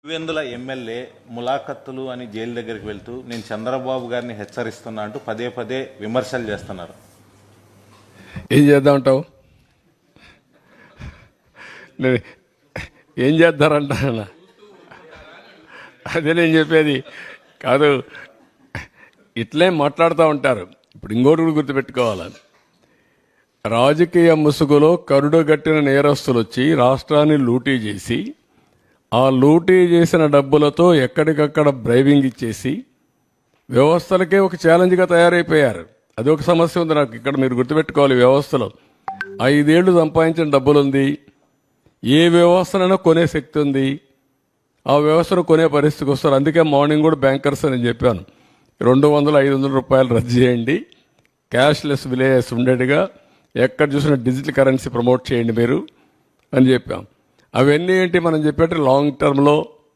Pulivendula MLA ములాఖత్తులు అని jail దగ్గరికి వెళ్తూ నేను చంద్రబాబు గారిని హెచ్చరిస్తున్నా అంటూ పదే పదే విమర్శలు చేస్తున్నారు. ఏం చేద్దామంటావు? ఏం చేద్దారంట? అదే నేను చెప్పేది కాదు. ఇట్లే మాట్లాడుతూ ఉంటారు. ఇప్పుడు ఇంకోటి కూడా గుర్తుపెట్టుకోవాలి. రాజకీయ ముసుగులో కరుడుగట్టిన నేరస్తులు వచ్చి రాష్ట్రాన్ని లూటీ చేసి ఆ లూటీ చేసిన డబ్బులతో ఎక్కడికక్కడ బ్రైవింగ్ ఇచ్చేసి వ్యవస్థలకే ఒక ఛాలెంజ్గా తయారైపోయారు. అది ఒక సమస్య ఉంది నాకు. ఇక్కడ మీరు గుర్తుపెట్టుకోవాలి, వ్యవస్థలో 5 ఏళ్లు సంపాదించిన డబ్బులుంది. ఏ వ్యవస్థనైనా కొనే శక్తి ఉంది. ఆ వ్యవస్థను కొనే పరిస్థితికి వస్తారు. అందుకే మార్నింగ్ కూడా బ్యాంకర్స్ అని చెప్పాను, 200-500 రూపాయలు రద్దు చేయండి, క్యాష్లెస్ విలేజెస్ ఉండేట్టుగా ఎక్కడ చూసినా డిజిటల్ కరెన్సీ ప్రమోట్ చేయండి మీరు అని చెప్పాం. అవన్నీ ఏంటి మనం చెప్పేట్టు లాంగ్ టర్మ్లో